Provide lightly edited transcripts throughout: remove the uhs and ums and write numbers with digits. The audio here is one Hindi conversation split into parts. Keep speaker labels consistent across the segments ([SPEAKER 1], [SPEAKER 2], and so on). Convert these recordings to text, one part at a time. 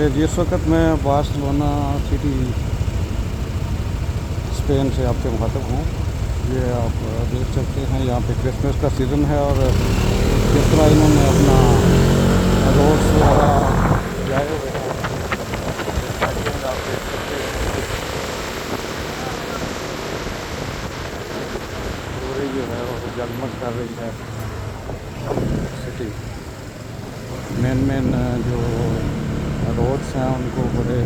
[SPEAKER 1] ये जिस वक्त मैं बार्सिलोना सिटी स्पेन से आपके मुखातब हूँ, ये आप देख सकते हैं यहाँ पे क्रिसमस का सीज़न है और किस तरह इन्होंने अपना रोड्स वगैरह लगाए हुए हैं। लाइटिंग आप देख सकते हैं, पूरी जो है वो जगमग कर रही है सिटी। मेन जो रोड्स हैं उनको बड़े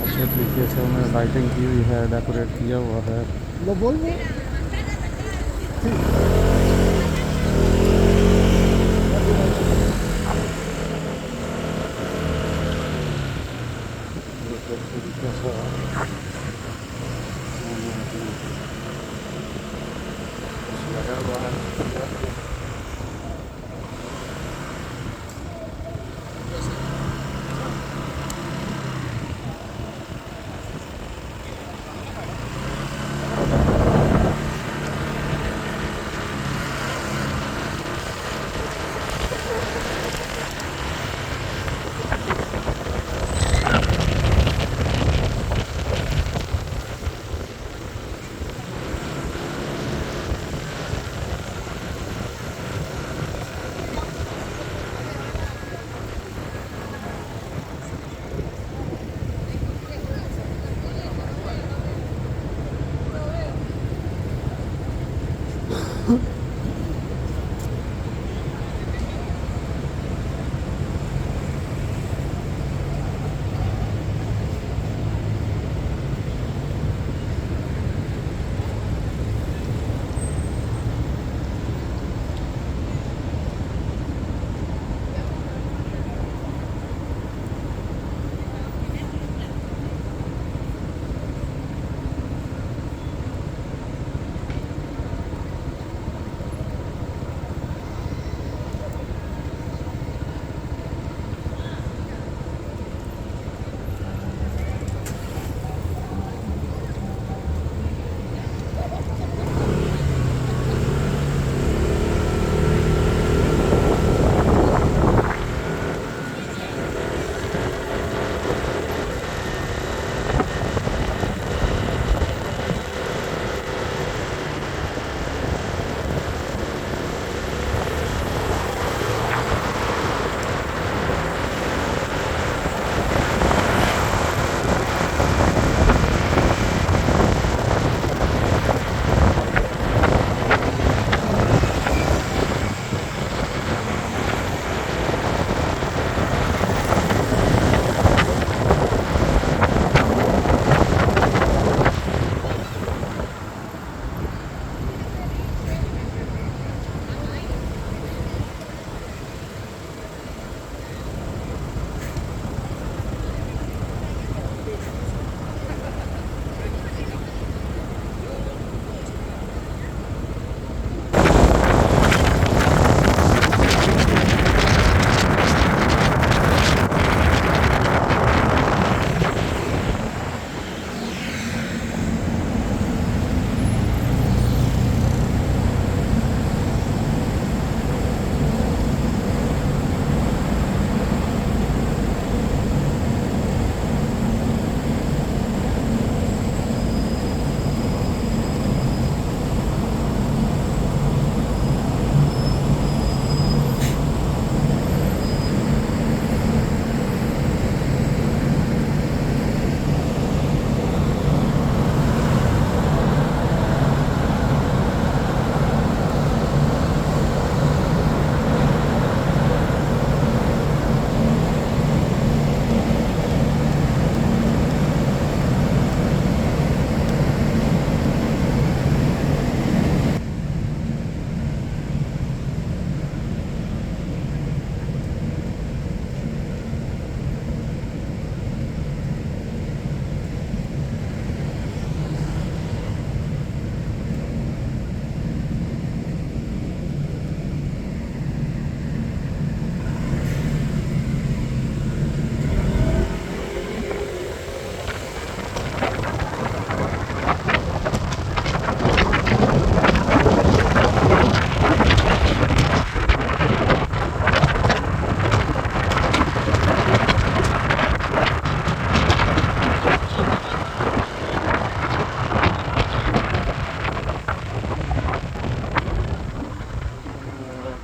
[SPEAKER 1] अच्छे तरीके से उन्होंने लाइटिंग की हुई है, डेकोरेट किया हुआ है।
[SPEAKER 2] Lo vuelvo. Sí.
[SPEAKER 1] इस तरीके से लगा हुआ है।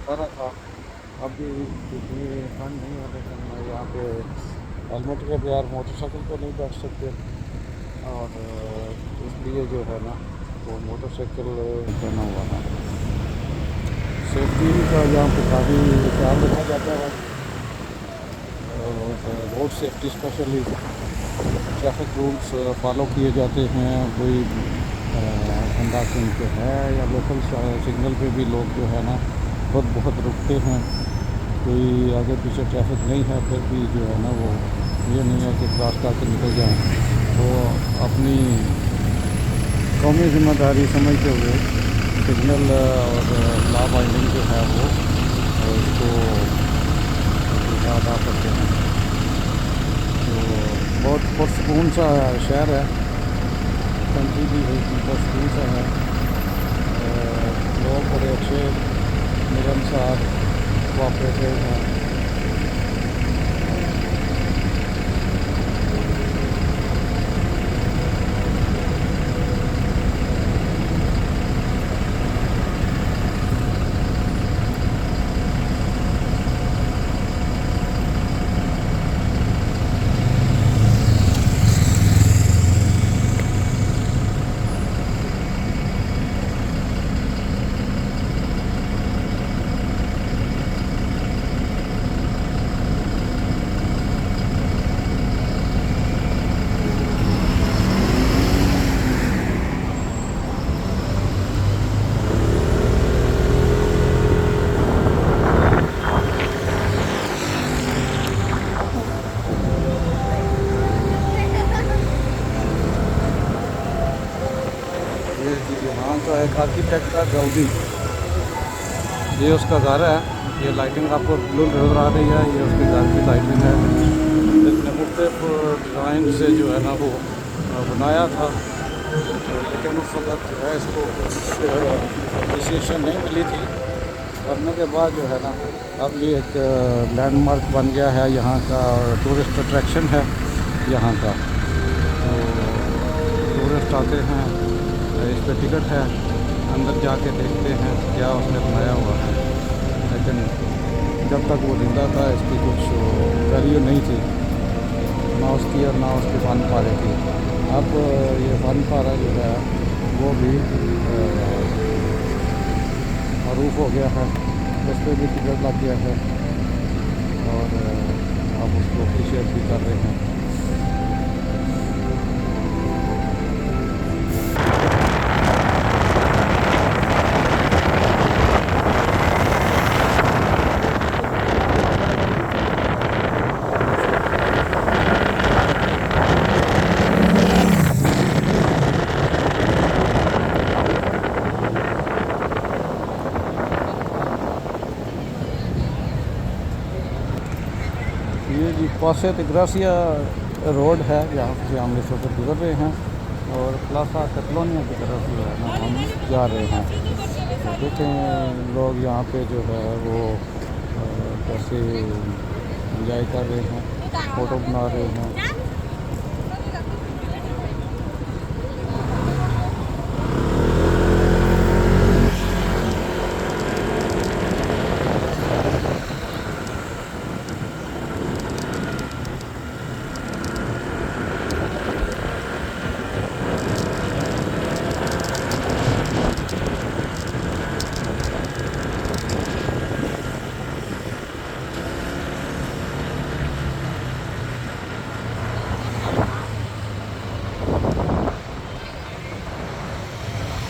[SPEAKER 1] रहा था। अभी इतनी ठंड नहीं है, लेकिन यहाँ पे हेलमेट के बगैर मोटरसाइकिल पर नहीं बैठ सकते, और इसलिए जो है ना वो मोटरसाइकिल पहना हुआ है। सेफ्टी का यहाँ पे काफ़ी ख्याल रखा जाता है, और road safety specially traffic rules follow किए जाते हैं। कोई कंडक्शन पे है या लोकल सिग्नल पे भी लोग जो है ना बहुत रुकते हैं। कोई आगे पीछे ट्रैफिक नहीं है फिर भी जो है ना वो ये नहीं है कि क्रॉस करके निकल जाएं, तो अपनी कौमी जिम्मेदारी समझते हुए सिग्नल और लॉ बाइंडिंग जो है वो उसको अदा करते हैं। तो बहुत पुरसकून सा शहर है, कंट्री भी बहुत सुकून सा है। लोग बड़े अच्छे मिलनसार कोऑपरेटिव हैं। यहाँ का एक आर्किटेक्ट है गौदी, ये उसका घर है। ये लाइटिंग आपको ब्लू नजर आ रही है, ये उसके घर की लाइटिंग है। इसने मुख्तलिफ डिज़ाइन से जो है ना वो बनाया था, लेकिन उस वक्त जो है इसको अप्रिसिएशन नहीं मिली थी। करने के बाद जो है ना अब ये एक लैंडमार्क बन गया है यहाँ का, और टूरिस्ट अट्रैक्शन है यहाँ का। तो टूरिस्ट आते हैं, इस पर टिकट है, अंदर जाके देखते हैं क्या उसने बनाया हुआ है। लेकिन जब तक वो जिंदा था इसकी कुछ वैल्यू नहीं थी, ना उसकी और ना उसके फन पारे की। अब ये फन पारा जो है वो भी मरूफ हो गया है, उस पर भी टिकट लग गया है, और अब उसको अप्रिशिएट भी कर रहे हैं। ये जी पासे de Gracia रोड है, जहाँ से हम इस वक्त गुजर रहे हैं, और प्लाजा कैटलोनिया की तरफ जो है ना हम जा रहे हैं। तो देखें लोग यहाँ पे जो है वो कैसे इंजॉय कर रहे हैं, फ़ोटो बना रहे हैं।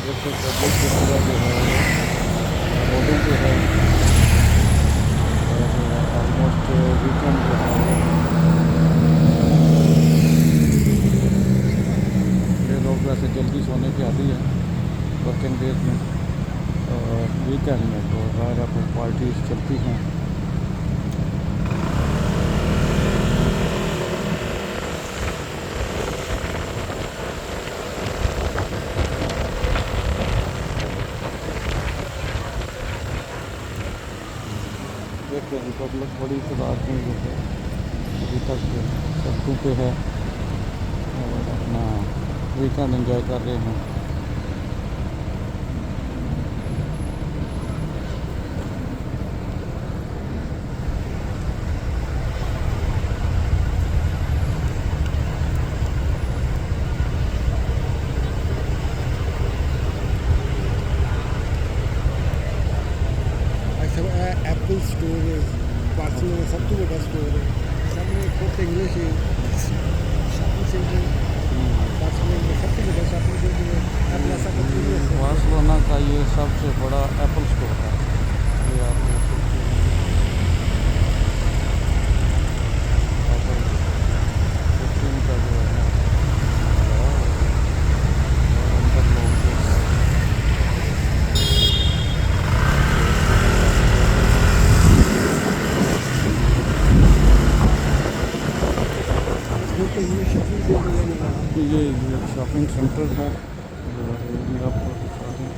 [SPEAKER 1] देखो पब्लिक की पूरा जो है रोडिंग जो है, और ऑलमोस्ट वीकेंड जो है ये लोग वैसे जल्दी सोने की आदि है वर्किंग डेज में, और वीकेंड में तो ज़ाहिर है पार्टीज चलती हैं। देखते हैं पब्लिक बड़ी तादाद में जो है अभी तक सड़कों पे है और अपना वीकेंड एंजॉय कर रहे हैं।
[SPEAKER 2] एप्पल स्टोर है बार्सिलोना में सबसे बड़ा स्टोर है सामने फोर्ट इंग्लिश है शॉपिंग सेंटर बार्सिलोना में सबसे बड़ा शॉपिंग सेंटर है प्लाजा कैटलोनिया है
[SPEAKER 1] बार्सिलोना का ये सबसे बड़ा एप्पल स्टोर है। ये आप देख सकते हैं एप्पल 15 का जो है और अंदर लोग
[SPEAKER 2] फोर्ट इंग्लिश शॉपिंग सेंटर है
[SPEAKER 1] ये शॉपिंग सेंटर है जो ये आपको दिखा दें।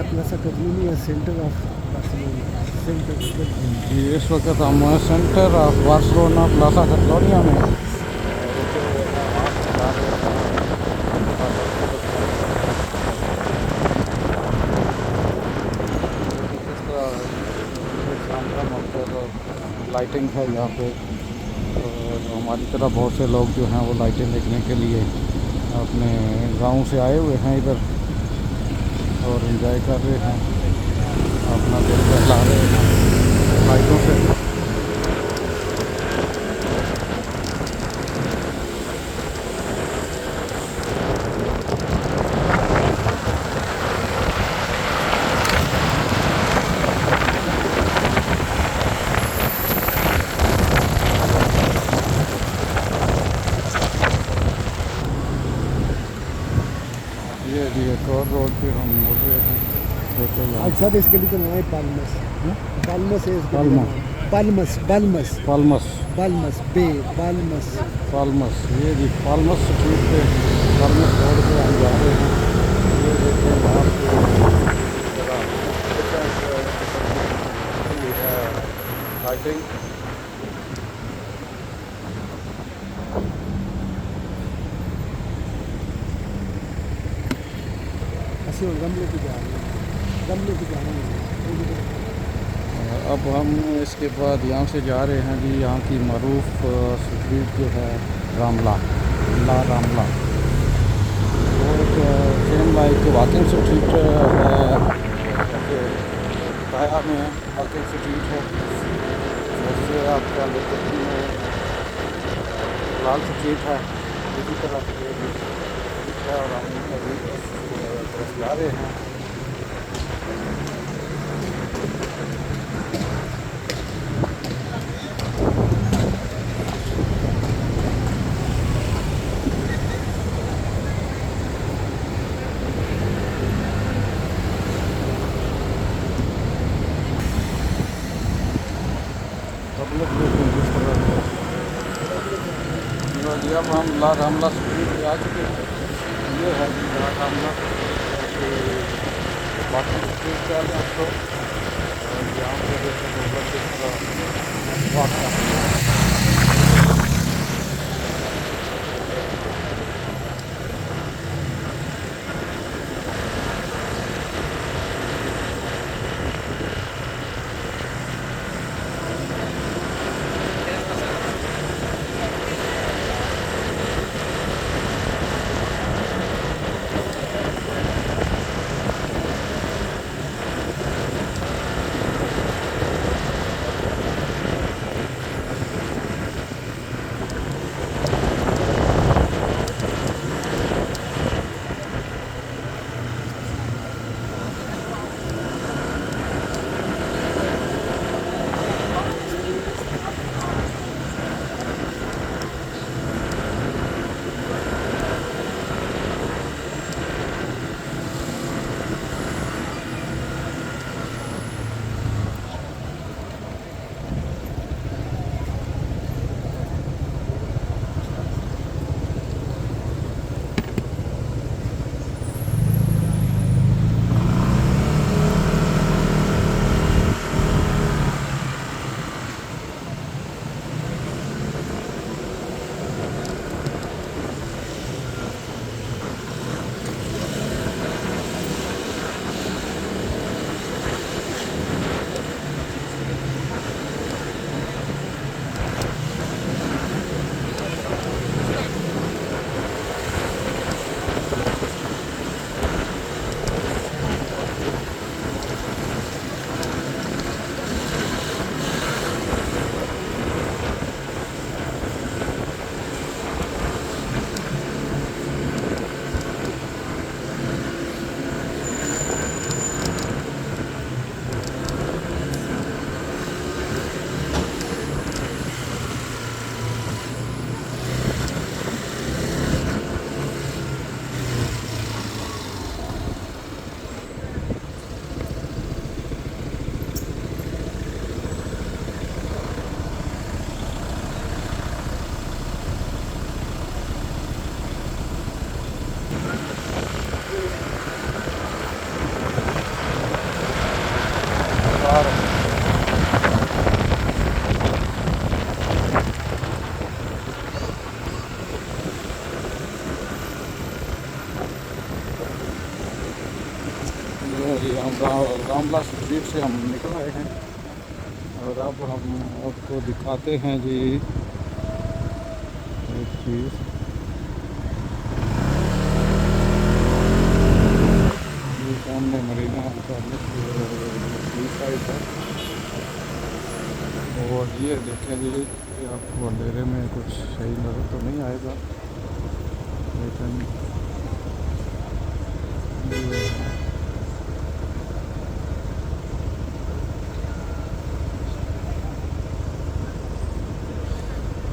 [SPEAKER 2] Plaza Catalonia centre of Barcelona centre
[SPEAKER 1] जी इस वक्त हम centre of Barcelona plaza Catalonia में लाइटिंग है यहाँ पे और हमारी तरह बहुत से लोग जो हैं वो लाइटें देखने के लिए अपने गांव से आए हुए हैं इधर और एंजॉय कर रहे हैं, अपना दिल बहला रहे हैं लाइटों से। ये एक और रोड पे हम मुड़ रहे हैं, देखो यहाँ
[SPEAKER 2] आज साथ इस गली का नाम है पाल्मस पाल्मस है इस गली
[SPEAKER 1] पाल्मा।
[SPEAKER 2] का नाम पाल्मस पाल्मस
[SPEAKER 1] पाल्मस
[SPEAKER 2] पाल्मस बे पाल्मस
[SPEAKER 1] पाल्मस ये जी पाल्मस स्ट्रीट पे पाल्मस रोड पे हम जा रहे हैं। ये देखिए बाहर लाइटिंग
[SPEAKER 2] ऐसे और गमले पे जा रहे हैं गमले पे जा रहे हैं
[SPEAKER 1] अब हम इसके बाद यहाँ से जा रहे हैं जी यहाँ की मरूफ स्ट्रीट जो है रामला ला रामला वो एक सेम लाइक वॉकिंग स्ट्रीट है काया में वॉकिंग स्ट्रीट है। जैसे आपका लिबर्टी में लाल स्ट्रीट है इसी तरह से ये स्ट्रीट है और हम अभी तरफ जा रहे हैं। पब्लिक देखो किस तरह है। जी अब हम ला रामला स्ट्रीट पे आ चुके हैं। ये है जी ला रामला बाकी स्ट्रीट का आपको और यहाँ पे देखो पब्लिक किस तरह वॉक कर रही है। आमला स्ट्रीट से हम निकल आए हैं और अब हम आपको दिखाते हैं जी एक चीज़। ये सामने मरीना का साइड है और ये देखें जी, ये आपको अंधेरे में कुछ सही नज़र तो नहीं आएगा, लेकिन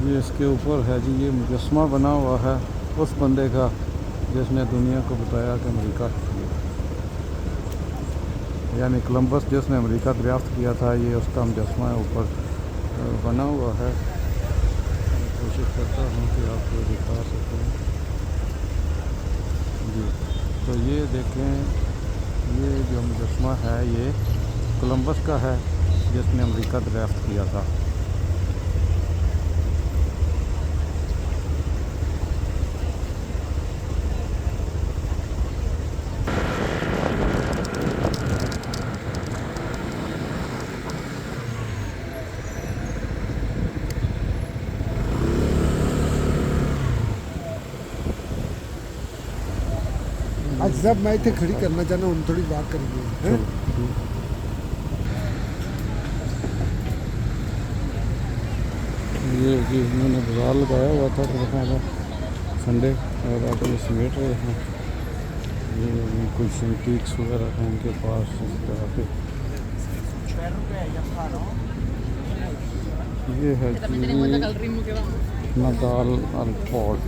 [SPEAKER 1] ये इसके ऊपर है जी, ये मुजस्समा बना हुआ है उस बंदे का जिसने दुनिया को बताया कि अमेरिका, यानी कोलंबस जिसने अमेरिका दरियाफ्त किया था, ये उसका मुजस्समा ऊपर बना हुआ है। कोशिश करता हूँ कि आपको दिखा सकूँ जी। तो ये देखें, ये जो मुजस्समा है ये कोलंबस का है जिसने अमेरिका दरियाफ्त किया था।
[SPEAKER 2] आज जब मैं इतने खड़ी करना चाहना हम थोड़ी बात करेंगे हैं?
[SPEAKER 1] ये जी इन्होंने बाजार लगाया हुआ था तो संडे, और आप ये समेट रहे हैं। ये कुछ एंटीक्स वगैरह हैं इनके पास इस तरह के। ये है जी नदाल अल फोर्ट।